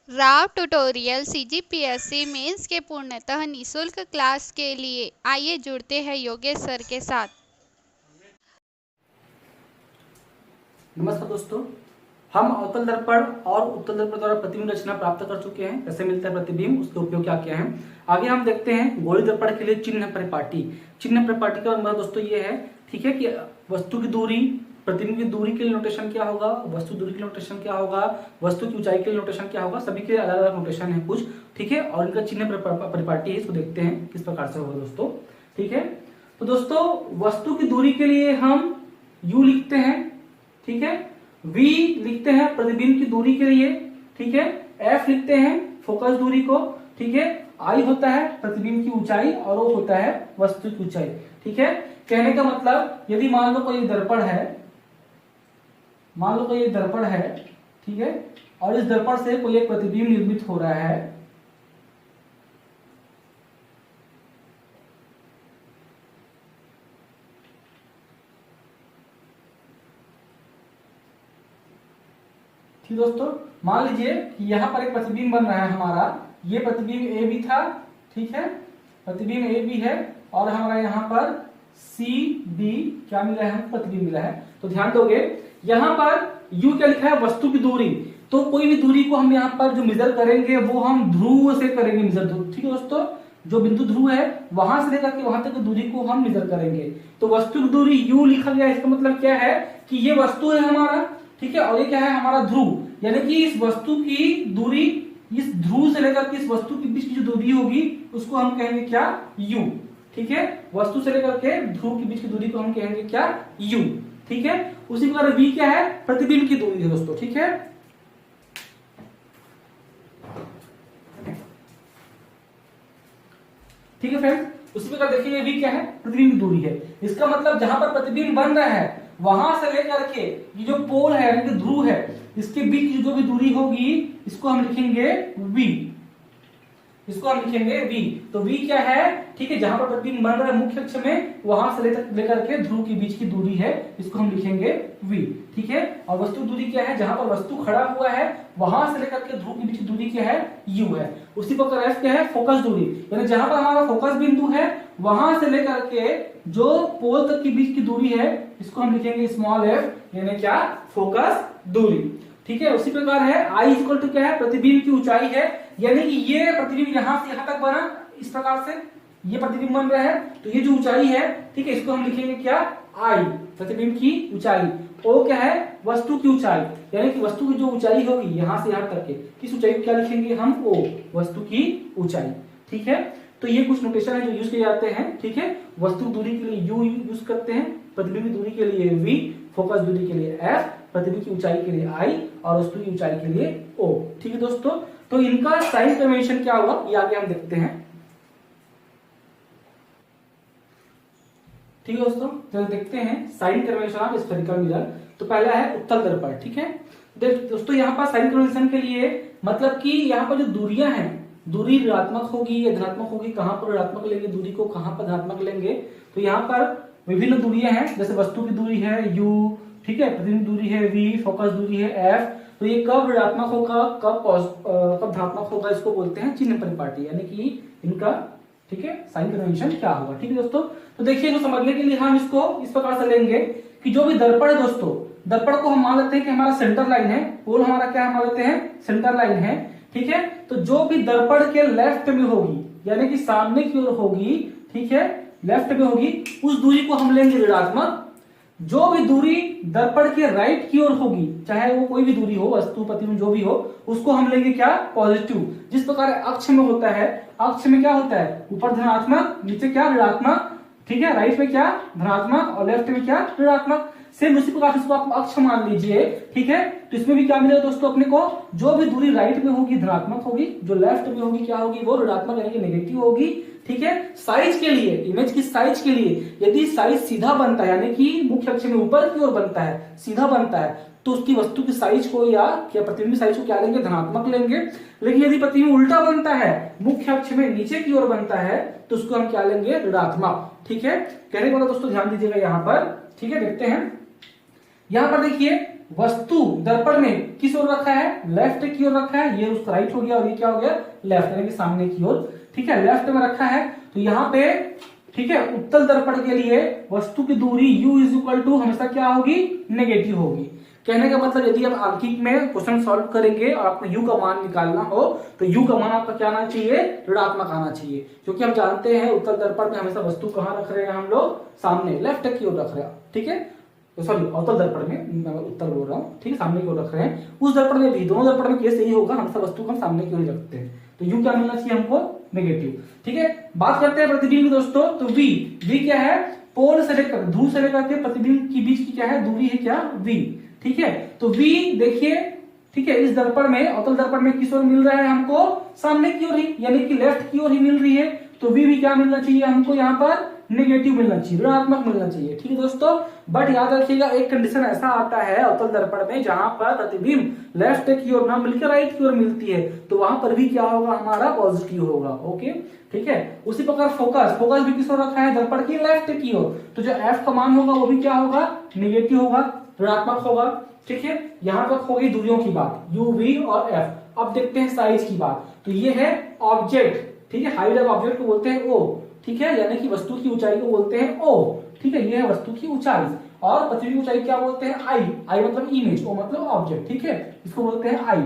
Rao tutorial CGPSC mains के पूर्णतः निःशुल्क क्लास के लिए आइए जुड़ते हैं योगेश सर के साथ। नमस्कार दोस्तों, हम अवतल दर्पण और उत्तल दर्पण द्वारा प्रतिबिंब रचना प्राप्त कर चुके हैं। कैसे मिलता है प्रतिबिंब, उसके उपयोग क्या क्या है। आगे हम देखते हैं गोलीय दर्पण के लिए चिन्ह परिपाटी। चिन्ह परिपाटी का मतलब दोस्तों ये है, ठीक है, कि वस्तु की दूरी, प्रतिबिंब की दूरी के लिए नोटेशन क्या होगा, वस्तु दूरी के लिए नोटेशन क्या होगा, वस्तु की ऊंचाई के लिए नोटेशन क्या होगा, सभी के अलग अलग नोटेशन है कुछ, ठीक है। और इनका चिन्ह परिपाटी है, इसको देखते हैं किस प्रकार से होगा दोस्तों, ठीक है। तो दोस्तों वस्तु की दूरी के लिए हम u लिखते हैं, ठीक है। v लिखते हैं प्रतिबिंब की दूरी के लिए, ठीक है। f लिखते हैं फोकस दूरी को, ठीक है। I होता है प्रतिबिंब की ऊंचाई और o होता है वस्तु की ऊंचाई, ठीक है। कहने का मतलब, यदि मान लो कोई दर्पण है, मान लो कोई एक दर्पण है, ठीक है, और इस दर्पण से कोई एक प्रतिबिंब निर्मित हो रहा है, ठीक दोस्तों। मान लीजिए कि यहाँ पर एक प्रतिबिंब बन रहा है हमारा, ये प्रतिबिंब ए बी था, ठीक है, प्रतिबिंब ए बी है, और हमारा यहाँ पर सी डी क्या मिला है, हमको प्रतिबिंब मिला है। तो ध्यान दोगे, यहाँ पर यू क्या लिखा है, वस्तु की दूरी। तो कोई भी दूरी को हम यहाँ पर जो मेजर करेंगे वो हम ध्रुव से करेंगे मेजर, ठीक है दोस्तों। जो बिंदु ध्रुव है वहां से लेकर के वहां तक की दूरी को हम मेजर करेंगे। तो वस्तु की दूरी यू लिखा गया, इसका मतलब क्या है कि ये वस्तु है हमारा, ठीक है, और ये क्या है हमारा ध्रुव, यानी कि इस वस्तु की दूरी, इस ध्रुव से लेकर के इस वस्तु के बीच की जो दूरी होगी उसको हम कहेंगे क्या, u, ठीक है। वस्तु से लेकर के ध्रुव के बीच की दूरी को हम कहेंगे क्या, u, ठीक है। उसी प्रकार v क्या है, प्रतिबिंब की दूरी है दोस्तों, ठीक है। ठीक है फ्रेंड्स, उसी प्रकार देखिए v क्या है, प्रतिबिंब की दूरी है। इसका मतलब जहां पर प्रतिबिंब बन रहा है वहां से लेकर के ये जो पोल है यानी कि ध्रुव है, इसके बीच की जो भी दूरी होगी इसको हम लिखेंगे v, इसको हम लिखेंगे v। तो v क्या है, ठीक है, जहां पर प्रतिबिंब बन रहा है मुख्य अक्ष में वहां से लेकर के ध्रुव के बीच की दूरी है, इसको हम लिखेंगे v, ठीक है। और वस्तु दूरी क्या है, जहां पर वस्तु खड़ा हुआ है वहां से लेकर के ध्रुव के बीच की दूरी क्या है, u है। उसी प्रकार f क्या है, फोकस दूरी, यानी जहां पर हमारा फोकस बिंदु है वहां से लेकर के जो पोल तक के बीच की दूरी है इसको हम लिखेंगे स्मॉल f, यानी क्या, फोकस दूरी, ठीक है। उसी प्रकार है I इक्वल टू क्या है, प्रतिबिंब की ऊंचाई है, यानी कि ये प्रतिबिंब यहां से यहां तक बना, इस प्रकार से ये प्रतिबिंब बन रहा है, तो ये जो ऊंचाई है, ठीक है, इसको हम लिखेंगे क्या, I, प्रतिबिंब की ऊंचाई। O क्या है, वस्तु की ऊंचाई, यानी कि वस्तु की जो ऊंचाई होगी यहां से यहां तक के, किस ऊंचाई को क्या लिखेंगे हम, O, वस्तु की ऊंचाई, ठीक है। तो ये कुछ नोटेशन है जो यूज किए जाते हैं, ठीक है। वस्तु दूरी के लिए u यूज करते हैं, प्रतिबिंब की दूरी के लिए v, फोकस दूरी के लिए f, प्रतिबिंब की ऊंचाई के लिए I और वस्तु की ऊंचाई के लिए O, ठीक है दोस्तों। तो इनका साइन कन्वेंशन क्या हुआ ये आगे हम देखते हैं, ठीक है दोस्तों। चलो देखते हैं sign convention of spherical mirror. तो पहला है उत्तल दर्पण, ठीक है। दोस्तों यहाँ पर साइन कन्वेंशन के लिए मतलब कि यहाँ पर जो दूरियां हैं, दूरी ऋणात्मक होगी या धनात्मक होगी, कहां पर ऋणात्मक लेंगे दूरी को, कहां पर धनात्मक लेंगे। तो यहाँ पर विभिन्न दूरियां हैं, जैसे वस्तु की दूरी है u, ठीक है, प्रतिबिंब दूरी है v, फोकस दूरी है f। तो ये कब ऋणात्मक होगा, कब धनात्मक होगा, इसको बोलते हैं चिन्ह परिपाटी, यानी कि इनका, ठीक है, साइन कन्वेंशन क्या होगा, ठीक है दोस्तों। तो देखिए, इसको समझने के लिए हम इसको इस प्रकार से लेंगे कि जो भी दर्पण है दोस्तों, दर्पण को हम मान लेते हैं कि हमारा सेंटर लाइन है, पोल हमारा क्या मान लेते हैं, सेंटर लाइन है, ठीक है। तो जो भी दर्पण के लेफ्ट में होगी, यानी कि सामने की ओर होगी, ठीक है, लेफ्ट में होगी, उस दूरी को हम लेंगे ऋणात्मक। जो भी दूरी दर्पण के राइट की ओर होगी, चाहे वो कोई भी दूरी हो, वस्तु प्रतिबिंब जो भी हो, उसको हम लेंगे क्या, पॉजिटिव। जिस प्रकार अक्ष में होता है, अक्ष में क्या होता है, ऊपर धनात्मक, नीचे क्या, ऋणात्मक, ठीक है, राइट में क्या, धनात्मक और लेफ्ट में क्या, ऋणात्मक। सेम उसी प्रकार इसको आप अक्ष मान लीजिए, ठीक है। तो इसमें भी क्या मिलेगा दोस्तों अपने को, जो भी दूरी राइट में होगी धनात्मक होगी, जो लेफ्ट में होगी क्या होगी, वो ऋणात्मक यानी कि नेगेटिव होगी, ठीक है। साइज के लिए, इमेज की साइज के लिए, यदि साइज सीधा बनता है यानी कि मुख्य अक्ष में ऊपर की ओर बनता है, सीधा बनता है, तो उसकी वस्तु की साइज को या प्रतिबिंब साइज को क्या लेंगे, धनात्मक लेंगे। लेकिन यदि प्रतिबिंब उल्टा बनता है, मुख्य अक्ष में नीचे की ओर बनता है, तो उसको हम क्या लेंगे, ऋणात्मक, ठीक है। कहने को दोस्तों ध्यान दीजिएगा यहाँ पर, ठीक है। देखते हैं यहाँ पर देखिए वस्तु दर्पण में किस ओर रखा है, लेफ्ट की ओर रखा है, ये उसका राइट हो गया और ये क्या हो गया, लेफ्ट, यानी कि सामने की ओर, ठीक है, लेफ्ट में रखा है। तो यहाँ पे ठीक है उत्तल दर्पण के लिए वस्तु की दूरी u इज इक्वल टू हमेशा क्या होगी, नेगेटिव होगी। कहने का मतलब यदि आप आंकिक में क्वेश्चन सॉल्व करेंगे और आपको u का मान निकालना हो तो u का मान आपका क्या आना चाहिए, ऋणात्मक आना चाहिए, क्योंकि हम जानते हैं उत्तल दर्पण में हमेशा वस्तु कहाँ रख रहे हैं हम लोग, सामने लेफ्ट की ओर रख रहे हैं, ठीक है, सॉरी अवतल दर्पण में, मैं उत्तर बोल रहा हूँ, ठीक है, सामने की ओर रख रहे हैं। उस दर्पण में भी, दोनों दर्पण में केस यही होगा, हमेशा वस्तु को हम सामने की ओर रखते हैं, तो u क्या मिलना चाहिए हमको, नेगेटिव, ठीक है। बात करते हैं प्रतिबिंब की दोस्तों, तो v क्या है, पोल से लेकर, ध्रुव से लेकर के प्रतिबिंब के बीच की क्या है, दूरी है क्या, v, ठीक है। तो v देखिए, ठीक है, इस दर्पण में, अवतल दर्पण में किस ओर मिल रहा है हमको, सामने की ओर ही, यानी कि लेफ्ट की ओर ही मिल रही है, तो v भी क्या मिलना चाहिए हमको, यहाँ पर नेगेटिव मिलना चाहिए, ऋणात्मक मिलना चाहिए, ठीक है दोस्तों। बट याद रखिएगा एक कंडीशन ऐसा आता है अवतल दर्पण में जहां पर प्रतिबिंब लेफ्ट की ओर ना मिलकर राइट की ओर मिलती है, तो वहां पर भी क्या होगा, हमारा पॉजिटिव होगा, ओके, ठीक है। उसी प्रकार फोकस भी किस ओर रखा है, दर्पण की लेफ्ट की ओर, तो जो f का मान होगा वो भी क्या होगा, नेगेटिव होगा, ऋणात्मक होगा, ठीक है। यहां तक होगी दूरियों की बात, u, v और f। अब देखते हैं साइज की बात, तो ये है ऑब्जेक्ट, ठीक है, हाइट ऑफ ऑब्जेक्ट को बोलते हैं o, ठीक है, यानी कि वस्तु की ऊंचाई को बोलते हैं o, ठीक है, ये है वस्तु की ऊंचाई, और पृथ्वी की ऊंचाई क्या बोलते हैं, i मतलब इमेज, o मतलब ऑब्जेक्ट, ठीक है, इसको बोलते हैं i।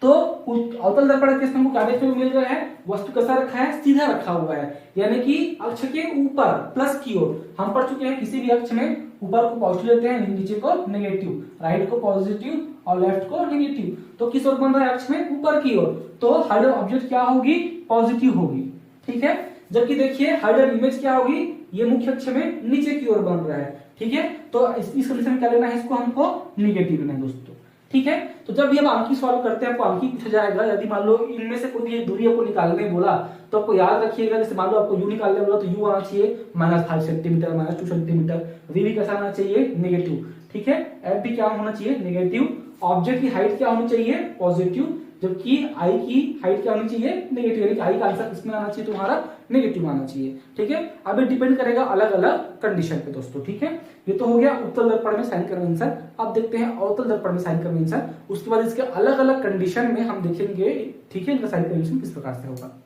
तो अवतल दर्पण के हमको क्या देखने को मिल रहा है, वस्तु कैसा रखा है, सीधा रखा हुआ है, यानी कि अक्ष के ऊपर प्लस की ओर, हम पढ़ चुके हैं किसी भी अक्ष में ऊपर को पॉजिटिव लेते हैं, नीचे को नेगेटिव, राइट को पॉजिटिव और लेफ्ट को नेगेटिव, तो किस ओर बन रहा है अक्ष में, ऊपर की ओर, तो हाइट ऑफ ऑब्जेक्ट क्या होगी, पॉजिटिव होगी, ठीक है। जबकि देखिए हाइट ऑफ इमेज क्या होगी, ये मुख्य अक्ष में नीचे की ओर बन रहा है, ठीक है, तो इस कंडीशन में क्या लेना है, इसको हमको नेगेटिव लेना है दोस्तों, ठीक है। तो जब भी हम अंकी सॉल्व करते हैं आपको अंकी पूछा जाएगा, यदि मान लो इनमें से कोई भी दूरी आपको निकालने बोला तो आपको याद रखिएगा, जैसे मान लो आपको u निकालने बोला तो u आना चाहिए -5 सेंटीमीटर, -2 सेंटीमीटर, v भी कैसा आना चाहिए, नेगेटिव, ठीक है, f भी क्या होना चाहिए, नेगेटिव, ऑब्जेक्ट की हाइट क्या होनी चाहिए, पॉजिटिव, जबकि i की हाइट क्या होनी चाहिए, नेगेटिव, यानी कि i का आंसर किसमें आना चाहिए, तुम्हारा नेगेटिव आना चाहिए, ठीक है। अब ये डिपेंड करेगा अलग अलग कंडीशन पे दोस्तों, ठीक है। ये तो हो गया उत्तल दर्पण में साइन कन्वेंशन। अब देखते हैं अवतल दर्पण में साइन कन्वेंशन, उसके बाद इसके अलग अलग कंडीशन में हम देखेंगे, ठीक है, इनका साइन कन्वेंशन किस प्रकार से होगा,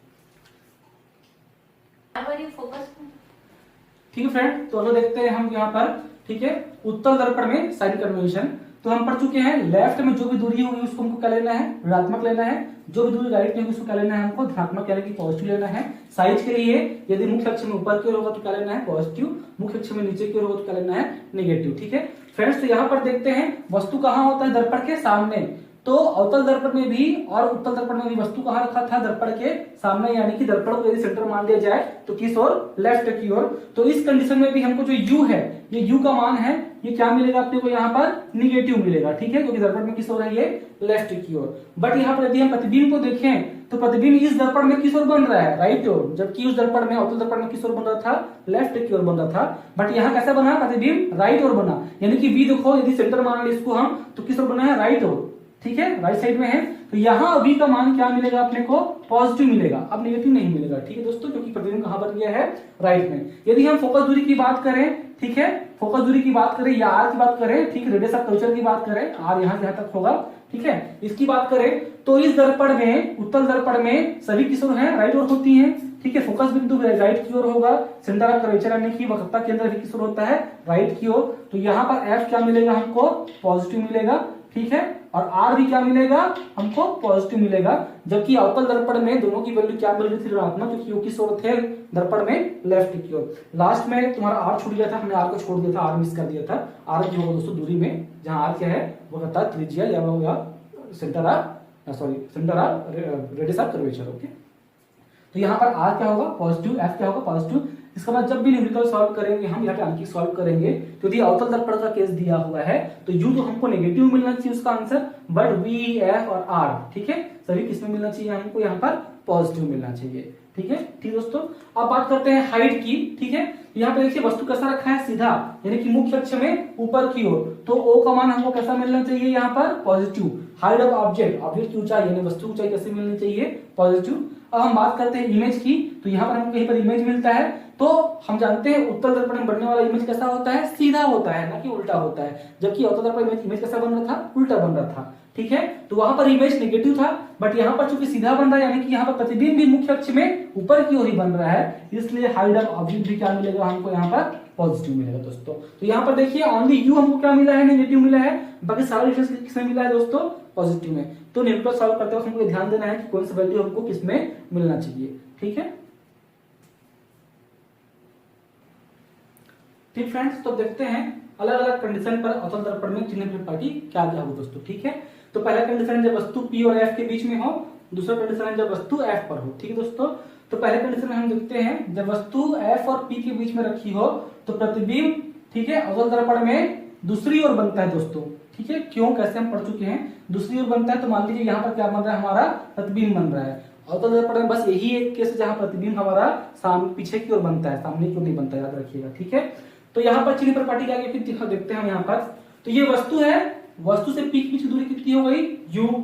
ठीक है फ्रेंड। तो अगर देखते हैं हम यहाँ पर, ठीक है, उत्तल दर्पण में साइन कन्वेंशन, तो हम पढ़ चुके हैं लेफ्ट में जो भी दूरी होगी उसको हमको क्या लेना है, ऋणात्मक लेना है, जो भी दूरी राइट में होगी उसको क्या लेना है, हमको धनात्मक यानी कि पॉजिटिव लेना है। साइज के लिए यदि मुख्य अक्ष में ऊपर की ओर होगा तो क्या लेना है, पॉजिटिव, मुख्य अक्ष में नीचे की ओर होगा तो क्या लेना है, नेगेटिव, ठीक है फ्रेंड्स। तो यहाँ पर देखते हैं वस्तु कहाँ होता है, दर्पण के सामने, तो अवतल दर्पण में भी और उत्तल दर्पण में भी वस्तु कहाँ रखा था, दर्पण के सामने, यानी कि दर्पण को यदि सेंटर मान लिया जाए तो किस ओर, लेफ्ट की ओर। तो इस कंडीशन में भी हमको जो u है, ये u का मान है, ये क्या मिलेगा अपने को यहाँ पर, निगेटिव मिलेगा, ठीक है, क्योंकि दर्पण में किस ओर है, ये लेफ्ट की ओर। बट यहाँ पर यदि हम प्रतिबिंब को देखें तो प्रतिबिंब इस दर्पण में किस ओर बन रहा है, राइट ओर, जबकि उस दर्पण में, अवतल दर्पण में किस ओर बन रहा था, लेफ्ट की ओर बन रहा था। बट यहाँ कैसा बना, प्रतिबिंब राइट ओर बना, यानी कि v देखो यदि सेंटर मान लिया इसको हम, तो किस ओर बना है, राइट ओर, ठीक है, राइट साइड में है। तो यहाँ v का मान क्या मिलेगा अपने को, पॉजिटिव मिलेगा, अब नेगेटिव नहीं मिलेगा, ठीक है दोस्तों, क्योंकि प्रतिबिंब कहाँ बन गया है, राइट में। यदि हम फोकस दूरी की बात करें, ठीक है, फोकस दूरी की बात करें या आर की बात करें, ठीक, रेडियस ऑफ कर्वेचर की बात करें, आर यहाँ से यहाँ तक होगा, ठीक है, इसकी बात करें तो इस दर्पण में, उत्तल दर्पण में सभी किस ओर है, राइट ओर होती है, ठीक है, फोकस बिंदु राइट की ओर होगा, सेंटर ऑफ कर्वेचर यानी कि वक्रता केंद्र भी किस ओर होता है, राइट की ओर। तो यहाँ पर एफ क्या मिलेगा हमको, पॉजिटिव मिलेगा, ठीक है, और आर भी क्या मिलेगा हमको, पॉजिटिव मिलेगा। जबकि अवतल दर्पण में दोनों की वैल्यू क्या मिल रही थी, ऋणात्मक, क्योंकि वो किस ओर थे, दर्पण में लेफ्ट की ओर। लास्ट में तुम्हारा आर छूट गया था, हमने आर को छोड़ दिया था, आर मिस कर दिया था। आर की होगा दोस्तों दूरी में, जहां आर क्या है वो कहता है त्रिज्या या होगा centre of, sorry centre of radius of curvature, okay. तो यहाँ पर आर क्या होगा, पॉजिटिव, एफ क्या होगा, पॉजिटिव। इसके बाद जब भी न्यूमेरिकल सॉल्व करेंगे हम, यहाँ पे अंकित सॉल्व करेंगे, तो यदि अवतल दर्पण का केस दिया हुआ है तो u तो हमको नेगेटिव मिलना चाहिए उसका आंसर, बट v, f और r, ठीक है, सभी किसमें मिलना चाहिए हमको, यहाँ पर पॉजिटिव मिलना चाहिए, ठीक है, ठीक दोस्तों। अब बात करते हैं हाइट की, ठीक है। यहाँ पे देखिए वस्तु कैसा रखा है, सीधा, यानी कि मुख्य अक्ष में ऊपर की ओर, तो o का मान हमको कैसा मिलना चाहिए, यहाँ पर positive, height of object, object की ऊंचाई यानी वस्तु की ऊंचाई कैसे मिलनी चाहिए, पॉजिटिव। अब हम बात करते हैं इमेज की, तो यहाँ पर हमको कहीं पर इमेज मिलता है, तो हम जानते हैं उत्तल दर्पण में बनने वाला इमेज कैसा होता है, सीधा होता है, ना कि उल्टा होता है, जबकि अवतल दर्पण में इमेज कैसा बन रहा था, उल्टा बन रहा था, ठीक है। तो वहां पर इमेज नेगेटिव था, बट यहाँ पर चूंकि सीधा बन रहा है, यानी कि यहाँ पर प्रतिबिंब भी मुख्य अक्ष में ऊपर की ओर ही बन रहा है, इसलिए हाइट ऑफ ऑब्जेक्ट भी क्या मिलेगा हमको यहाँ पर, पॉजिटिव मिलेगा दोस्तों। तो यहाँ पर देखिए ओनली यू हमको क्या मिला है, नेगेटिव मिला है, बाकी सारा डिफरेंस किसमें मिला है दोस्तों, पॉजिटिव में। तो न्यूमेरिकल सॉल्व करते वक्त हमको ध्यान देना है कि कौन सा वैल्यू हमको किसमें मिलना चाहिए, ठीक है। ठीक फ्रेंड्स, तो देखते हैं अलग अलग कंडीशन पर अवतल दर्पण में चिन्ह प्रपाटी क्या क्या हो दोस्तों, ठीक है। तो पहला कंडीशन जब वस्तु P और F के बीच में हो, दूसरा कंडीशन है जब वस्तु F पर हो, ठीक है दोस्तों। तो पहले कंडीशन में हम देखते हैं जब वस्तु F और P के बीच में रखी हो तो प्रतिबिंब, ठीक है, अवतल दर्पण में दूसरी ओर बनता है दोस्तों, ठीक है। क्यों, कैसे हम पढ़ चुके हैं, दूसरी ओर बनता है, तो मान लीजिए यहाँ पर क्या बन रहा है, हमारा प्रतिबिंब बन रहा है। अवतल दर्पण में बस यही एक केस है जहां प्रतिबिंब हमारा पीछे की ओर बनता है, सामने की ओर नहीं बनता, याद रखिएगा, ठीक है। तो यहाँ पर चिन्ह प्रपाटी क्या फिर देखते हैं हम यहाँ पर। तो ये वस्तु है, वस्तु से P के बीच की दूरी कितनी हो गई, U,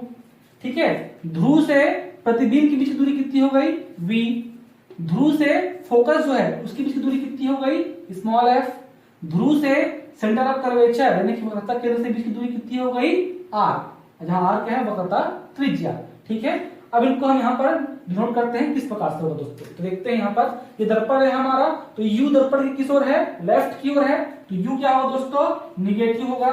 ठीक है। ध्रुव से प्रतिबिंब के बीच की दूरी कितनी हो गई, V। ध्रुव से फोकस जो है उसके बीच की दूरी कितनी हो गई, स्मॉल f। ध्रुव से सेंटर ऑफ कर्वेचर यानी कि वक्रता केंद्र से बीच की दूरी कितनी हो गई, r, जहां r क्या है, वक्रता त्रिज्या, ठीक है। अब इनको हम यहाँ पर डिनोट करते हैं किस प्रकार से होगा दोस्तों। तो देखते हैं यहाँ पर ये दर्पण है हमारा, तो U दर्पण की किस ओर है, लेफ्ट की ओर है, तो U क्या होगा दोस्तों, निगेटिव होगा,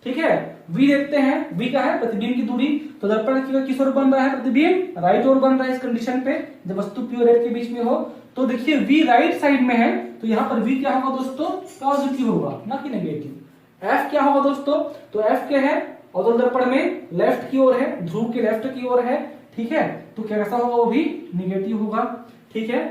ठीक है। V देखते हैं, V क्या है, प्रतिबिंब की दूरी, तो दर्पण की किस ओर बन रहा है, प्रतिबिंब राइट ओर बन रहा है इस कंडीशन पे, जब वस्तु P और F के बीच में हो। तो देखिए V राइट साइड में है, तो यहाँ पर V क्या होगा दोस्तों, पॉजिटिव होगा, ना कि नेगेटिव। F क्या होगा दोस्तों, तो F क्या है, अवतल दर्पण में लेफ्ट की ओर है, ध्रुव के लेफ्ट की ओर है, ठीक है। तो क्या कैसा होगा, वो भी निगेटिव होगा, ठीक है।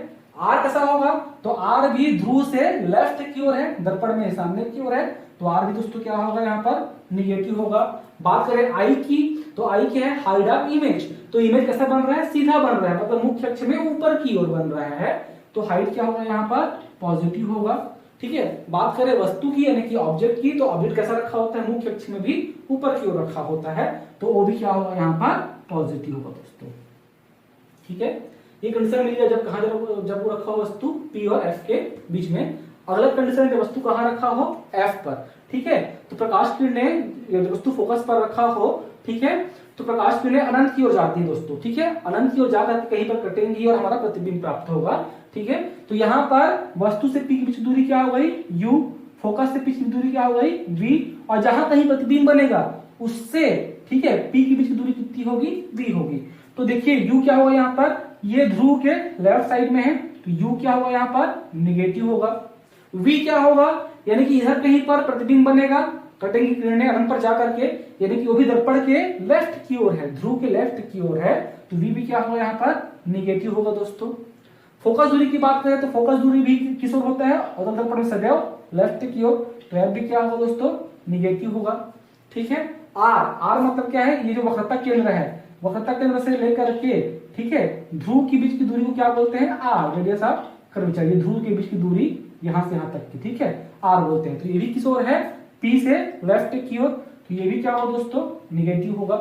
R कैसा होगा, तो R भी ध्रुव से लेफ्ट की ओर है, दर्पण में सामने की ओर है, तो R भी दोस्तों क्या होगा यहाँ पर, निगेटिव होगा। बात करें I की, तो I क्या है, हाइट ऑफ इमेज, तो इमेज कैसा बन रहा है, सीधा बन रहा है, मतलब मुख्य अक्ष में ऊपर की ओर बन रहा है, तो हाइट क्या होगा यहाँ पर, पॉजिटिव होगा, ठीक है। बात करें वस्तु की यानी कि ऑब्जेक्ट की, तो ऑब्जेक्ट कैसा रखा होता है, मुख्य अक्ष में भी ऊपर की ओर रखा होता है, तो वो भी क्या होगा यहाँ पर, पॉजिटिव होगा दोस्तों, ठीक है। ये कंडीशन मिल गया जब कहा, जब वो रखा हो वस्तु P और F के बीच में। अगला कंडीशन जब वस्तु कहाँ रखा हो, F पर, ठीक है। तो प्रकाश किरणें वस्तु फोकस पर रखा हो, ठीक है, तो प्रकाश किरणें अनंत की ओर जाती है दोस्तों, ठीक है, अनंत की ओर जाकर कहीं पर कटेंगी और हमारा प्रतिबिंब प्राप्त होगा, ठीक है। तो यहाँ पर वस्तु से P के बीच दूरी क्या हो गई, U, फोकस से P की दूरी क्या हो गई, V, और जहां कहीं प्रतिबिंब बनेगा उससे, ठीक है, P के बीच की दूरी कितनी होगी, V होगी। तो देखिए U क्या होगा यहाँ पर, ये ध्रुव के लेफ्ट साइड में है, तो U क्या होगा यहाँ पर, निगेटिव होगा। V क्या होगा, यानी कि इधर कहीं पर प्रतिबिंब बनेगा, कटेंगी किरणें अनंत पर जाकर के, यानी कि वो भी दर्पण के लेफ्ट की ओर है, ध्रुव के लेफ्ट की ओर है, तो V भी क्या होगा यहाँ पर, निगेटिव होगा दोस्तों। फोकस दूरी की बात करें तो फोकस दूरी भी किस ओर होता है, अवतल दर्पण में सदैव लेफ्ट की ओर, तो F भी क्या होगा दोस्तों, निगेटिव होगा, ठीक है। R मतलब क्या है, ये जो वक्रता केंद्र है, वक्रता केंद्र से लेकर के, ठीक है, ध्रुव के बीच की दूरी को क्या बोलते हैं, R, रेडियस ऑफ कर्वेचर, ये ध्रुव के बीच की दूरी यहां से यहां तक की, ठीक है, R बोलते हैं। तो ये भी किस ओर है, P से लेफ्ट की ओर, तो ये भी क्या होगा दोस्तों, निगेटिव होगा।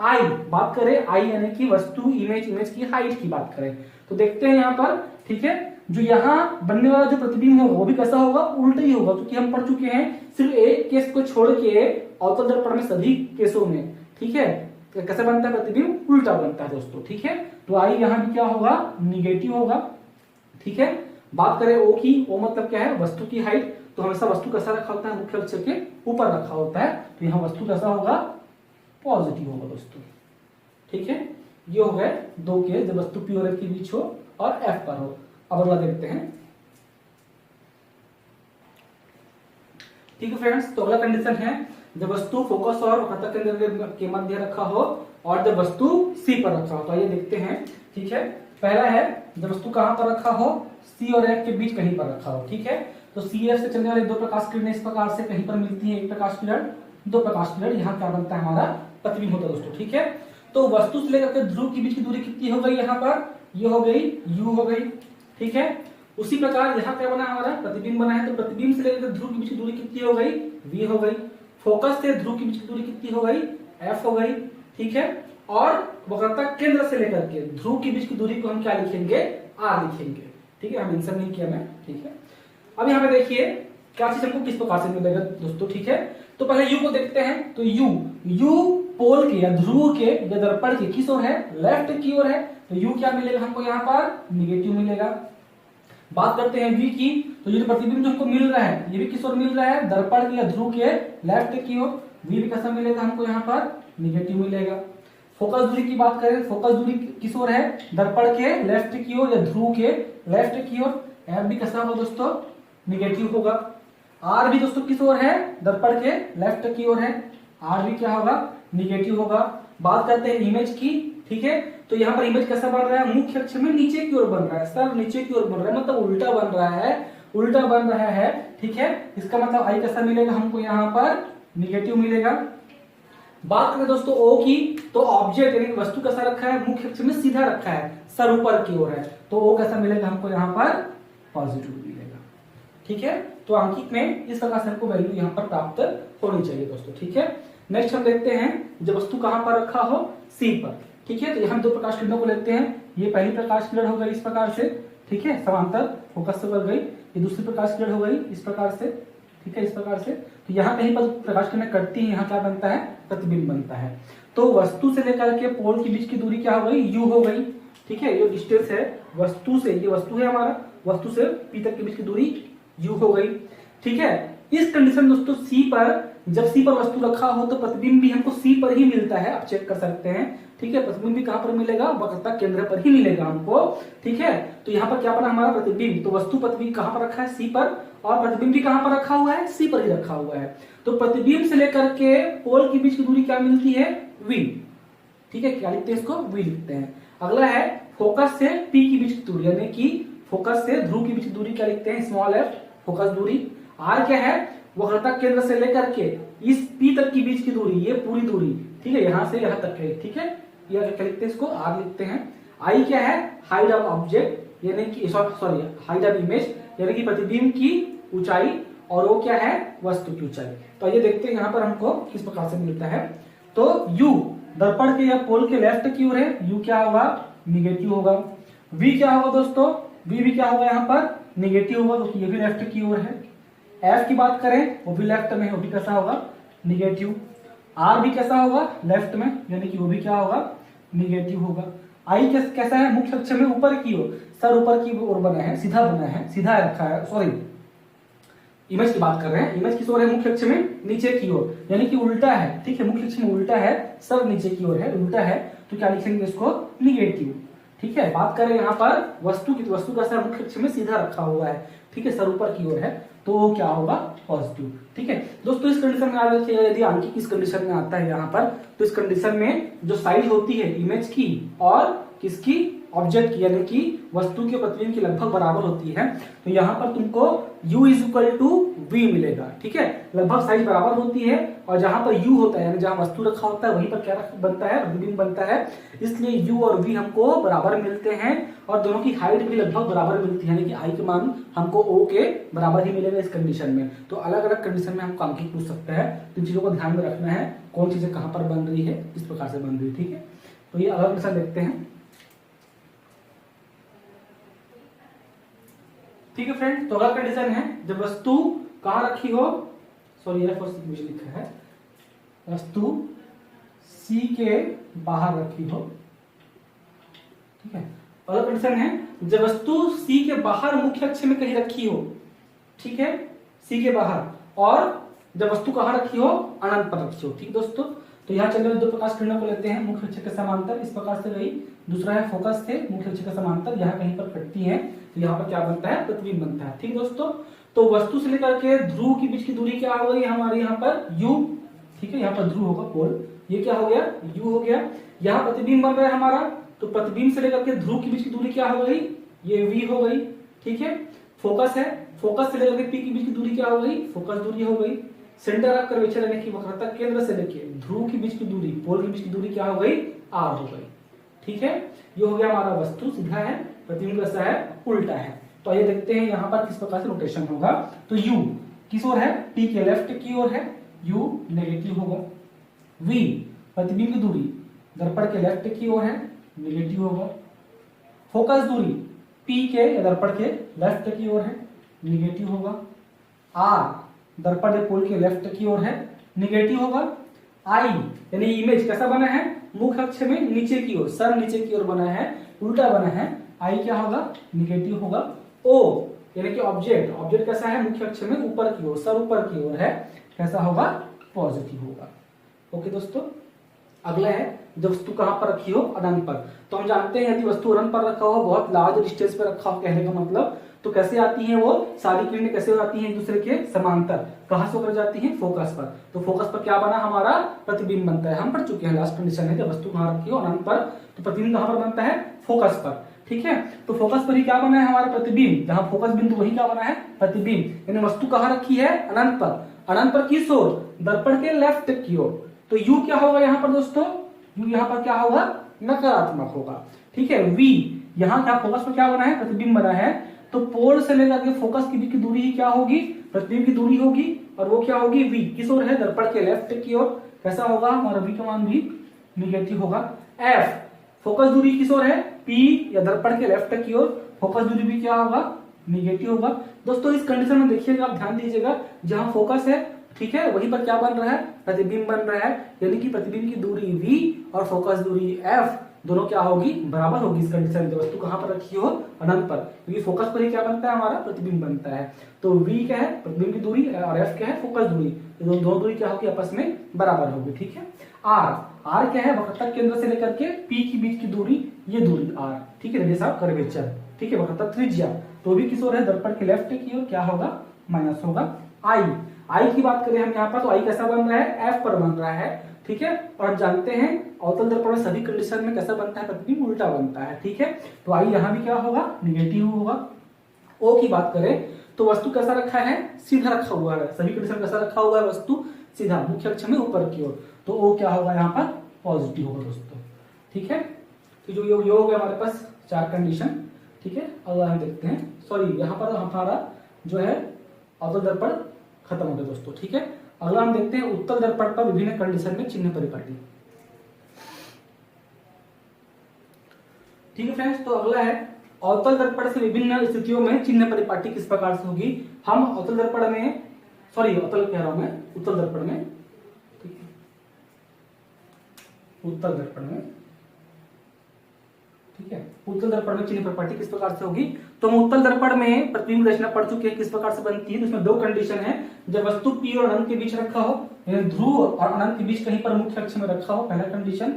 I बात करें, I यानी कि वस्तु, इमेज की हाइट की बात करें, तो देखते हैं यहाँ पर, ठीक है, जो यहाँ बनने वाला जो प्रतिबिंब होगा वो भी कैसा होगा, उल्टा ही होगा, क्योंकि हम पढ़ चुके हैं सिर्फ एक केस को छोड़ के अवतल दर्पण में सभी केसों में, ठीक है, कैसे बनता है प्रतिबिंब, उल्टा बनता है दोस्तों, ठीक है। तो आई यहाँ भी क्या होगा, निगेटिव होगा, ठीक है। बात करें O की, O मतलब क्या है, वस्तु की हाइट, तो हमेशा वस्तु कैसा रखा होता है, मुख्य अक्ष के ऊपर रखा होता है, तो यहाँ वस्तु कैसा होगा, पॉजिटिव होगा दोस्तों, ठीक है। ये हो गए दो केस जब वस्तु P और F के बीच हो और F पर हो। अब अगला देखते हैं, ठीक है फ्रेंड्स। तो अगला कंडीशन है जब वस्तु फोकस और वक्रता केंद्र के मध्य रखा हो और जब वस्तु C पर रखा हो, तो आइए देखते हैं, ठीक है। पहला है जब वस्तु कहां पर रखा हो, C और F के बीच कहीं पर रखा हो, ठीक है। तो CF से चलने वाले दो प्रकाश किरणें इस प्रकार से कहीं पर मिलती है, एक प्रकाश किरण, दो प्रकाश किरण, यहाँ क्या बनता है, हमारा प्रतिबिंब होता है दोस्तों, ठीक है। तो वस्तु से लेकर के ध्रुव के बीच की दूरी कितनी हो गई, यहाँ पर ये हो गई, U हो गई, ठीक है। उसी प्रकार यहाँ क्या बना, हमारा प्रतिबिंब बना है, तो प्रतिबिंब से लेकर ध्रुव के बीच की दूरी कितनी हो गई, V हो गई। फोकस से ध्रुव के बीच की दूरी कितनी हो गई, F हो गई, ठीक है। और वक्रता केंद्र से लेकर के ध्रुव के बीच की दूरी को हम क्या लिखेंगे, R लिखेंगे, ठीक है। मेंशन नहीं किया मैं, ठीक है। अब यहाँ पे देखिए क्या चीज हमको किस प्रकार से मिलेगा दोस्तों, ठीक है। तो पहले U को देखते हैं। तो U पोल के या ध्रुव के या दर्पण के किस ओर है, लेफ्ट की ओर है। तो U क्या मिलेगा हमको यहाँ पर, निगेटिव मिलेगा। बात करते हैं V की। तो ये प्रतिबिंब जो हमको मिल रहा है ये भी किस ओर मिल रहा है, दर्पण के या ध्रुव के लेफ्ट की ओर। V भी कैसा मिलेगा हमको यहाँ पर, निगेटिव मिलेगा। फोकस दूरी की बात करें, फोकस दूरी किस ओर है, दर्पण के लेफ्ट की ओर या ध्रुव के लेफ्ट की ओर। F भी कैसा होगा दोस्तों, निगेटिव होगा। R भी दोस्तों किस ओर है, दर्पण के लेफ्ट की ओर है। R भी क्या होगा, निगेटिव होगा। बात करते हैं इमेज की, ठीक है। तो यहाँ पर इमेज कैसा बन रहा है, मुख्य अक्ष में नीचे की ओर बन रहा है, सर नीचे की ओर बन रहा है, मतलब उल्टा बन रहा है, उल्टा बन रहा है, ठीक है। इसका मतलब I कैसा मिलेगा हमको यहाँ पर, निगेटिव मिलेगा। बात करें दोस्तों O की। तो ऑब्जेक्ट यानी वस्तु कैसा रखा है, मुख्य अक्ष में सीधा रखा है, सर ऊपर की ओर है। तो O कैसा मिलेगा हमको यहाँ पर, पॉजिटिव मिलेगा, ठीक है। तो अंकित में इस प्रकार से हमको वैल्यू यहाँ पर प्राप्त होनी चाहिए दोस्तों, ठीक है। नेक्स्ट हम देखते हैं जब वस्तु कहां पर रखा हो, C पर, ठीक है। तो यहाँ दो प्रकाश किरणों को लेते हैं। ये पहली प्रकाश किरण हो गई इस प्रकार से, ठीक है, समांतर फोकस से बढ़ गई। ये दूसरी प्रकाश किरण हो गई इस प्रकार से, ठीक है, इस प्रकार से। तो यहाँ कहीं पर प्रकाश किरण कटती है, यहाँ क्या बनता है, प्रतिबिंब बनता है। तो वस्तु से लेकर के पोल के बीच की दूरी क्या हो गई, U हो गई, ठीक है। ये डिस्टेंस है वस्तु से, ये वस्तु है हमारा, वस्तु से P तक के बीच की दूरी U हो गई, ठीक है। इस कंडीशन दोस्तों C पर, जब C पर वस्तु रखा हो तो प्रतिबिंब भी हमको C पर ही मिलता है, आप चेक कर सकते हैं, ठीक है। प्रतिबिंब भी कहां पर मिलेगा, वक्रता केंद्र पर ही मिलेगा हमको, ठीक है। तो यहाँ पर क्या बना हमारा प्रतिबिंब, तो वस्तु प्रतिबिंब कहां पर रखा है, C पर, और प्रतिबिंब भी कहां पर रखा हुआ है, C पर ही रखा हुआ है। तो प्रतिबिंब से लेकर के पोल के बीच की दूरी क्या मिलती है, V, ठीक है। क्या लिखते हैं इसको, V लिखते हैं। अगला है फोकस से P की बीच की दूरी, यानी कि फोकस से ध्रुव की बीच की दूरी क्या लिखते हैं, स्मॉल f, फोकस दूरी। R क्या है, वक्रता केंद्र से लेकर के इस P तक की बीच की दूरी, ये पूरी दूरी, ठीक है, यहां से यहां तक है, ठीक है। ये क्या लिखते हैं इसको, R लिखते हैं। I क्या है, हाइट ऑफ ऑब्जेक्ट, यानी कि सॉरी हाइट ऑफ इमेज, यानी कि प्रतिबिंब की ऊंचाई, और वो क्या है, वस्तु की ऊंचाई। तो ये देखते हैं यहाँ पर हमको किस प्रकार से मिलता है। तो U दर्पण के या पोल के लेफ्ट की ओर है, U क्या होगा, निगेटिव होगा। V क्या होगा दोस्तों, V भी क्या होगा यहाँ पर, निगेटिव होगा, क्योंकि ये भी लेफ्ट की ओर है। F की बात करें, वो भी लेफ्ट में है, वो भी कैसा होगा, निगेटिव। R भी कैसा होगा, लेफ्ट में, यानी कि वो भी क्या होगा, निगेटिव होगा। I कैसा है, मुख्य अक्ष में ऊपर की ओर, सर ऊपर की ओर बना है, सीधा बना है, सीधा रखा है, सॉरी इमेज की बात कर रहे हैं। इमेज किस ओर है, मुख्य अक्ष में नीचे की ओर, यानी कि उल्टा है, ठीक है, मुख्य अक्ष में उल्टा है, सर नीचे की ओर है, उल्टा है, तो क्या लिखेंगे इसको, निगेटिव, ठीक है। बात करें यहाँ पर वस्तु की, तो वस्तु का मुख्य अक्ष में सीधा रखा हुआ है, ठीक है, सर ऊपर की ओर है, तो वो क्या होगा, पॉजिटिव, ठीक है। दोस्तों इस कंडीशन में आ जाती है, यदि अंकित इस कंडीशन में आता है यहाँ पर, तो इस कंडीशन में जो साइज होती है इमेज की और किसकी, ऑब्जेक्ट की, यानी कि वस्तु के प्रतिबिंब की लगभग बराबर होती है। तो यहाँ पर तुमको U is equal to V मिलेगा, ठीक है, लगभग साइज बराबर होती है। और जहां पर U होता है, यानी जहां वस्तु रखा होता है, वहीं पर क्या बनता है, प्रतिबिंब बनता है। इसलिए U और V हमको बराबर मिलते हैं, और दोनों की हाइट भी लगभग बराबर मिलती है, यानी कि I के मान हमको O के बराबर ही मिलेगा इस कंडीशन में। तो अलग अलग कंडीशन में हमको अंकित पूछ सकता है, तो इन चीजों को ध्यान में रखना है, कौन चीजें कहां पर बन रही है, किस प्रकार से बन रही है, ठीक है। तो ये अलग कंडीशन देखते हैं, ठीक है फ्रेंड। तो अगला कंडीशन है जब वस्तु कहां रखी हो, सॉरी F और C मुझे लिखा है, वस्तु C के बाहर रखी हो, ठीक है। अगला कंडीशन है जब वस्तु C के बाहर मुख्य अक्ष में कहीं रखी हो, ठीक है, C के बाहर, और जब वस्तु कहां रखी हो, अनंत पर रखी हो, ठीक दोस्तों। तो यहाँ चलिए दो प्रकाश किरणों को लेते हैं, मुख्य अक्ष के समांतर, इस प्रकार से गई। दूसरा है फोकस से मुख्य अक्ष के समांतर, यहाँ कहीं पर कटती है, तो यहाँ पर क्या बनता है, प्रतिबिंब बनता है, ठीक दोस्तों। तो वस्तु से लेकर के ध्रुव के बीच की दूरी क्या हो गई हमारी, यहाँ पर U, ठीक है, यहाँ पर ध्रुव होगा पोल, ये क्या हो गया, U हो गया। यहाँ प्रतिबिंब बन रहा है हमारा, तो प्रतिबिंब से लेकर के ध्रुव के बीच की दूरी क्या हो गई, ये V हो गई, ठीक है। फोकस है, फोकस से लेकर के P के बीच की दूरी क्या हो गई, फोकस दूरी हो गई। सेंटर ऑफ कर्वेचर यानी कि वक्रता केंद्र से लेके ध्रुव के बीच की दूरी, पोल के बीच की दूरी क्या हो गई, R हो गई, ठीक है। ये हो गया हमारा वस्तु सीधा है, प्रतिबिंब कैसा है, उल्टा है। तो ये देखते हैं यहाँ पर किस प्रकार से रोटेशन होगा। तो U किस ओर है, P के लेफ्ट की ओर है, U नेगेटिव होगा। V प्रतिबिंब की दूरी दर्पण के लेफ्ट की ओर है, निगेटिव होगा। फोकस दूरी P के या दर्पण के लेफ्ट की ओर है, निगेटिव होगा। R दर्पण या पोल के लेफ्ट की ओर है, निगेटिव होगा। I यानी इमेज कैसा बना है, मुख्य अक्ष में नीचे की ओर, सर नीचे की ओर बना है, उल्टा बना है, I क्या होगा, निगेटिव होगा। O यानी कि ऑब्जेक्ट, ऑब्जेक्ट कैसा है, मुख्य अक्ष में ऊपर की ओर, सर ऊपर की ओर है, कैसा होगा, पॉजिटिव होगा। ओके दोस्तों, अगला है जब वस्तु कहां पर रखी हो, अनंत पर। तो हम जानते हैं यदि वस्तु अनंत पर रखा हो, बहुत लार्ज डिस्टेंस पे रखा हो, कहने का मतलब तो कैसे आती है वो सारी किरणें, कैसे हो जाती हैं एक दूसरे के समांतर, कहां से होकर जाती हैं, फोकस पर। तो फोकस पर क्या बना हमारा, प्रतिबिंब बनता है। हम पढ़ चुके हैं लास्ट कंडीशन है, जब वस्तु कहां रखी हो, अनंत पर, तो प्रतिबिंब कहां पर बनता है, फोकस पर। ठीक है, तो फोकस पर ही क्या बना है हमारा प्रतिबिंब, जहां फोकस बिंदु वही क्या बना है, प्रतिबिंब। यानी वस्तु कहां रखी है, अनंत पर। अनंत पर किस ओर, दर्पण के लेफ्ट की ओर। तो यू क्या होगा यहाँ पर दोस्तों, यू यहाँ पर क्या होगा, नकारात्मक होगा। ठीक है, वी यहाँ क्या फोकस पर क्या बना है, प्रतिबिंब बना है, तो पोल से लेकर के फोकस के बीच की दूरी ही क्या होगी, प्रतिबिंब की दूरी होगी, और वो क्या होगी, वी किस ओर है, दर्पण के लेफ्ट की ओर। कैसा होगा हमारा वी का मान भी निगेटिव होगा। एफ फोकस दूरी किस ओर है, पी या दर्पण के लेफ्ट की ओर, फोकस दूरी भी क्या होगा, निगेटिव होगा। दोस्तों इस कंडीशन में देखिएगा, आप ध्यान दीजिएगा, जहां फोकस है, ठीक है, वहीं पर क्या बन रहा है, प्रतिबिंब बन रहा है, यानी कि प्रतिबिंब की दूरी v और फोकस दूरी f दोनों क्या होगी, बराबर होगी इस कंडीशन में। वस्तु कहां पर रखी हो, अनंत पर, क्योंकि फोकस पर ही क्या बनता है, हमारा प्रतिबिंब बनता है। तो v क्या है, प्रतिबिंब की दूरी, और f क्या है, फोकस दूरी, दोनों दूरी क्या होगी, आपस में बराबर होगी। ठीक है, r क्या है, वक्रता केंद्र से लेकर के p के बीच की दूरी, ये दूरी r, ठीक है, रेडियस ऑफ कर्वेचर। ठीक है, वक्रता त्रिज्या, तो भी किस ओर है, दर्पण के लेफ्ट की ओर, क्या होगा, माइनस होगा। आई की बात करें हम यहाँ पर, तो आई कैसा बन रहा है, एफ पर बन रहा है। ठीक है, और जानते हैं अवतल दर्पण में सभी कंडीशन में कैसा बनता है, प्रतिबिंब उल्टा बनता है। ठीक है, तो आई यहाँ भी क्या होगा, निगेटिव होगा। ओ की बात करें तो वस्तु कैसा रखा है, सीधा रखा हुआ है, सभी कंडीशन कैसा रखा हुआ है, वस्तु सीधा, मुख्य अक्ष में ऊपर की ओर, तो ओ क्या होगा यहाँ पर, पॉजिटिव होगा दोस्तों। ठीक है, तो जो ये हो गया हमारे पास 4 कंडीशन। ठीक है, अगला हम देखते हैं, सॉरी यहाँ पर हमारा जो है अवतल दर्पण खत्म हो गया दोस्तों। ठीक है, अगला हम देखते हैं उत्तल दर्पण पर विभिन्न कंडीशन में चिन्ह परिपाटी। ठीक है फ्रेंड्स, तो अगला है अवतल दर्पण से विभिन्न स्थितियों में चिन्ह परिपाटी किस प्रकार से होगी। हम अवतल दर्पण में, सॉरी अवतल कह रहा हूं मैं, उत्तल दर्पण में, ठीक है, उत्तल दर्पण में, ठीक है, उत्तल दर्पण में चिन्ह परिपाटी किस प्रकार से होगी। तो हम उत्तल दर्पण में प्रतिबिंब रचना पढ़ चुके हैं, किस प्रकार से बनती है। तो इसमें 2 कंडीशन है, जब वस्तु P और अनंत के बीच रखा हो, यानी ध्रुव और अनंत के बीच कहीं पर मुख्य अक्ष में रखा हो, पहला कंडीशन।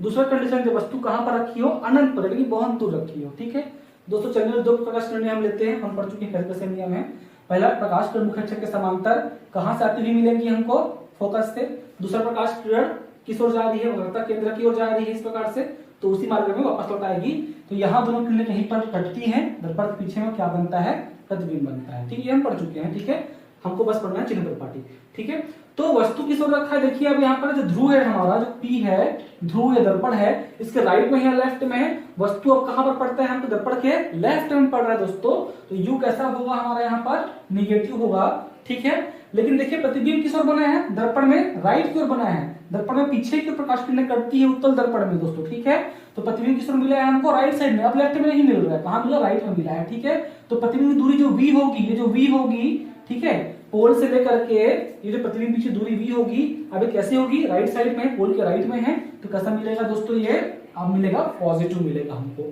दूसरा कंडीशन, जब वस्तु कहां पर रखी हो, अनंत पर, यानी बहुत दूर रखी हो। ठीक है दोस्तों, चलिए 2 प्रकाश किरण हम लेते हैं, हम पढ़ चुके हैं कैसे नियम है। पहला, प्रकाश किरण मुख्य अक्ष के समांतर कहां से आती हुई मिलेगी हमको, फोकस से। दूसरा, प्रकाश किरण किस ओर जा रही है, वक्रता केंद्र की ओर जा रही है, इस प्रकार से, तो उसी मार्ग में वापस लौट आएगी। तो यहाँ दोनों किरणें कहीं पर कटती हैं, दर्पण के पीछे में क्या बनता है, प्रतिबिंब बनता है। ठीक है, ये हम पढ़ चुके हैं। ठीक है, हमको बस पढ़ना है चिन्ह परिपाटी। ठीक है, तो वस्तु किस ओर रखा है, देखिए अब यहाँ पर जो ध्रुव है हमारा, जो P है, ध्रुव या दर्पण है, इसके राइट में है, लेफ्ट में है। वस्तु अब कहां पर पड़ता है, हमको दर्पण के लेफ्ट में पड़ रहा है दोस्तों। तो यू कैसा होगा हमारा यहाँ पर, निगेटिव होगा। ठीक है, लेकिन देखिए प्रतिबिंब किस ओर बना है, दर्पण में राइट की ओर बना है, दर्पण में पीछे की प्रकाश किरणें कटती है उत्तल दर्पण में दोस्तों। ठीक है, तो प्रतिबिंब किस ओर मिला है हमको, राइट साइड में, अब लेफ्ट में नहीं मिल रहा है, कहां मिला, राइट में मिला है। ठीक है, तो प्रतिबिंब की दूरी जो v होगी, ये जो v होगी, ठीक है, पोल से लेकर के ये जो प्रतिबिंब की दूरी v होगी, अब कैसे होगी, राइट साइड में, पोल के राइट में है, तो कैसा मिलेगा दोस्तों, ये अब मिलेगा पॉजिटिव मिलेगा हमको।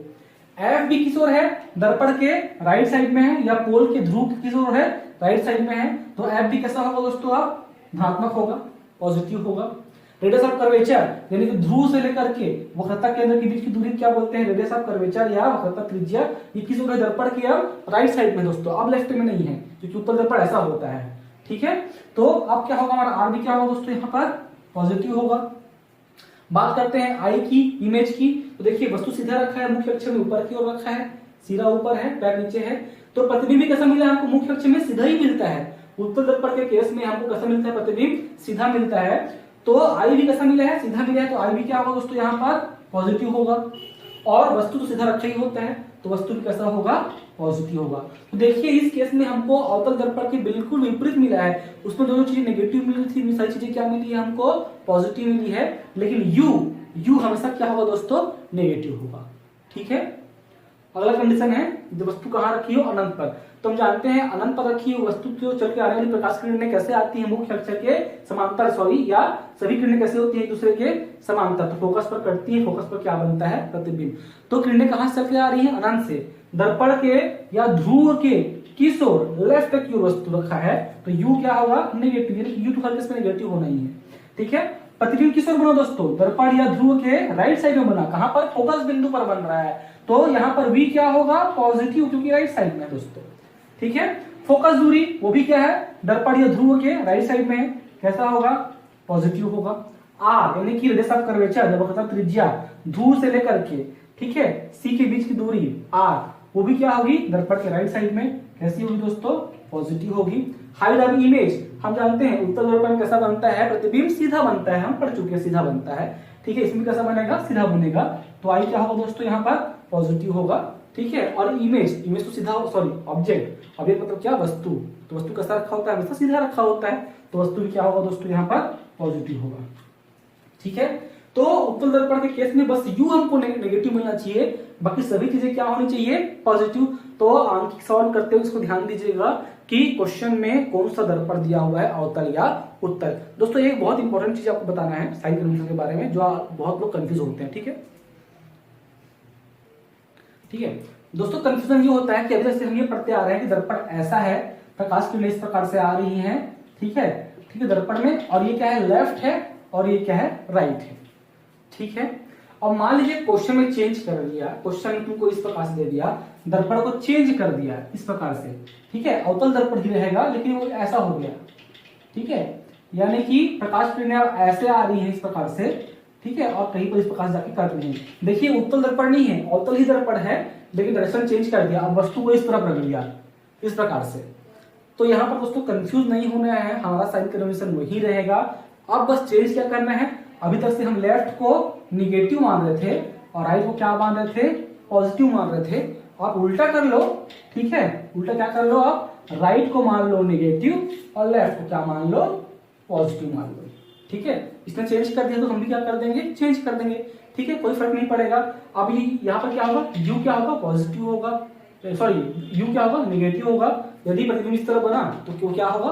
एफ भी किस ओर है, दर्पण के राइट साइड में है, या पोल के ध्रुव किस ओर है, राइट साइड में है, तो एफ भी कैसा होगा दोस्तों, अब धनात्मक होगा, पॉजिटिव होगा। रेडियस ऑफ कर्वेचर यानी कि ध्रुव से लेकर के वक्रता केंद्र के बीच की दूरी क्या बोलते हैं, रेडियस ऑफ कर्वेचर या वक्रता त्रिज्या। ये किस ओर है, दर्पण की अब राइट साइड में दोस्तों, अब लेफ्ट में नहीं है, क्योंकि उत्तल दर्पण ऐसा होता है। ठीक है, तो अब क्या होगा हमारा, आर भी क्या होगा दोस्तों, यहाँ पर पॉजिटिव होगा। बात करते हैं आई की, इमेज की। तो देखिए वस्तु सीधा रखा है, मुख्य अक्ष में ऊपर की ओर रखा है, सिरा ऊपर है, पैर नीचे है, तो प्रतिबिंब कैसा मिला हमको, मुख्य अक्ष में सीधा ही मिलता है। उत्तल दर्पण के केस में हमको कैसा मिलता है, प्रतिबिंब सीधा मिलता है। तो आई भी कैसा मिला है, सीधा मिला है, तो आई भी क्या होगा दोस्तों, यहाँ पर पॉजिटिव होगा। और वस्तु तो सीधा रखा ही होता है, तो वस्तु भी कैसा होगा, पॉजिटिव होगा। तो देखिए इस केस में हमको अवतल दर्पण के बिल्कुल विपरीत मिला है, उसमें दोनों चीजें नेगेटिव मिली थी, सारी चीजें क्या मिली है हमको, पॉजिटिव मिली है, लेकिन यू हमेशा क्या होगा दोस्तों, नेगेटिव होगा। ठीक है, अगला कंडीशन है जब वस्तु कहाँ रखी हो, अनंत पर। तो हम जानते हैं अनंत पर रखी हुई वस्तु को चल के आने वाली प्रकाश किरणें कैसे आती है, मुख्य अक्षर के समांतर, या सभी किरणें कैसे होती है एक दूसरे के समांतर, तो फोकस पर करती है, फोकस पर क्या बनता है, प्रतिबिंब। तो किरणें कहां से चल के आ रही है, अनंत से। दर्पण के या ध्रुव के किस ओर, लेफ्ट की ओर वस्तु रखा है, तो यू क्या होगा, नेगेटिव, यानी यू तो हर केस में नेगेटिव होना ही है। ठीक है, प्रतिबिंब किस ओर बना दोस्तों, दर्पण या ध्रुव के राइट साइड में बना, कहां पर, फोकस बिंदु पर बन रहा है, तो यहाँ पर v क्या होगा, पॉजिटिव, क्योंकि राइट साइड में है दोस्तों। ठीक है, फोकस दूरी वो भी क्या है, दर्पण या ध्रुव के राइट साइड में है, कैसा होगा, पॉजिटिव होगा। r यानी कि रेडियस ऑफ कर्वेचर, जब मतलब त्रिज्या ध्रुव से लेकर के, ठीक है, c के बीच की दूरी r, वो भी क्या होगी, दर्पण के राइट साइड में, कैसी होगी दोस्तों, पॉजिटिव होगी। हाइट ऑफ इमेज, हम जानते हैं उत्तल दर्पण कैसा बनता है, प्रतिबिंब सीधा बनता है, हम पढ़ चुके हैं सीधा बनता है। ठीक है, इसमें कैसा बनेगा, सीधा बनेगा, तो आई क्या होगा दोस्तों, यहाँ पर पॉजिटिव होगा। ठीक है, और इमेज तो सीधा, सॉरी ऑब्जेक्ट मतलब क्या, वस्तु, तो वस्तु कैसा रखा होता है, हमेशा सीधा रखा होता है, तो वस्तु भी क्या होगा दोस्तों, यहाँ पर पॉजिटिव होगा। ठीक है, तो उत्तल दर्पण के केस में बस यू हमको नेगेटिव मिलना चाहिए, बाकी सभी चीजें क्या होनी चाहिए, पॉजिटिव। तो आंकिक सवाल करते हुए इसको ध्यान दीजिएगा कि क्वेश्चन में कौन सा दर्पण दिया हुआ है, अवतल या उत्तल। दोस्तों एक बहुत इंपॉर्टेंट चीज आपको बताना है साइन कन्वेंशन के बारे में, जो बहुत लोग कंफ्यूज होते हैं। ठीक है, ठीक है दोस्तों, कंफ्यूजन ये होता है कि अभी जैसे हम ये पढ़ते आ रहे हैं कि दर्पण ऐसा है, प्रकाश किरणें इस प्रकार से आ रही हैं, ठीक है, दर्पण में, और ये क्या है, लेफ्ट है, और ये क्या है, राइट है। ठीक है, और मान लीजिए क्वेश्चन में चेंज कर दिया, क्वेश्चन ने तुमको इस प्रकार से दे दिया, दर्पण को चेंज कर दिया इस प्रकार से, ठीक है, अवतल दर्पण ही रहेगा, लेकिन वो ऐसा हो गया। ठीक है, यानी कि प्रकाश किरणें ऐसे आ रही है इस प्रकार से, ठीक है, और कहीं पर इस प्रकार जाके कट रही है। देखिए उत्तल दर्पण नहीं है, अवतल ही दर्पण है, लेकिन डायरेक्शन चेंज कर दिया, अब वस्तु को इस तरफ रख लिया इस प्रकार से। तो यहाँ पर दोस्तों कंफ्यूज नहीं होना है, हमारा साइन कन्वेंशन वही रहेगा। अब बस चेंज क्या करना है, अभी तक से हम लेफ्ट को निगेटिव मान रहे थे और राइट को क्या मान रहे थे, पॉजिटिव मान रहे थे। आप उल्टा कर लो, ठीक है, उल्टा क्या कर लो, आप राइट को मान लो नेगेटिव और लेफ्ट को क्या मान लो, पॉजिटिव मान लो। ठीक है, इसने चेंज कर दिया तो हम भी क्या कर देंगे, चेंज कर देंगे। ठीक है, कोई फर्क नहीं पड़ेगा। अब यहाँ पर क्या होगा, यू क्या होगा, पॉजिटिव होगा, सॉरी यू क्या होगा, नेगेटिव होगा। यदि प्रतिबिंब इस तरह बना तो क्यों क्या होगा,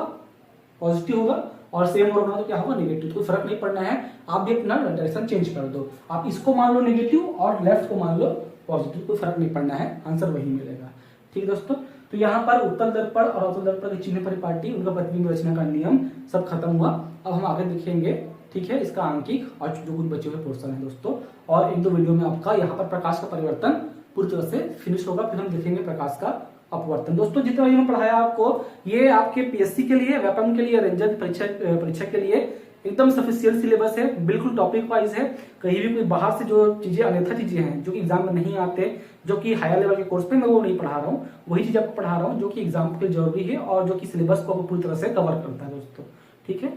पॉजिटिव होगा, और सेम और बना तो क्या होगा, नेगेटिव। कोई फर्क नहीं पड़ना है, आप भी अपना डायरेक्शन चेंज कर दो, आप इसको मान लो नेगेटिव और लेफ्ट को मान लो पॉजिटिव, कोई फर्क नहीं पड़ना है, आंसर वही मिलेगा। ठीक है दोस्तों, तो यहाँ पर उत्तल दर्पण और अवतल दर्पण के चिन्ह परिपाटी, उनका प्रतिबिंब रचना का नियम सब खत्म हुआ। अब हम आगे देखेंगे, ठीक है, इसका आंकिक और जो कुछ बचे हुए पोर्शन है दोस्तों, और एक दो वीडियो में आपका यहाँ पर प्रकाश का परिवर्तन पूरी तरह से फिनिश होगा, फिर हम देखेंगे प्रकाश का अपवर्तन। दोस्तों जितना भी मैंने पढ़ाया आपको, ये आपके पीएससी के लिए, व्यापम के लिए, रेंजर परीक्षा के लिए एकदम सफिशिएंट सिलेबस है, बिल्कुल टॉपिक वाइज है। कहीं भी कोई बाहर से जो चीजें, अन्यथा चीजें हैं जो कि एग्जाम में नहीं आते, जो कि हायर लेवल के कोर्स पे, मैं वो नहीं पढ़ा रहा हूँ, वही चीज आपको पढ़ा रहा हूँ जो कि एग्जाम के लिए जरूरी है और जो कि सिलेबस को पूरी तरह से कवर करता है दोस्तों। ठीक है,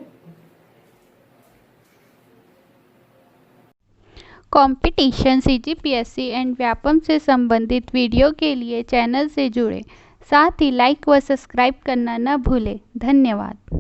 कंपटीशन, सीजीपीएससी एंड व्यापम से संबंधित वीडियो के लिए चैनल से जुड़ें, साथ ही लाइक व सब्सक्राइब करना न भूलें। धन्यवाद।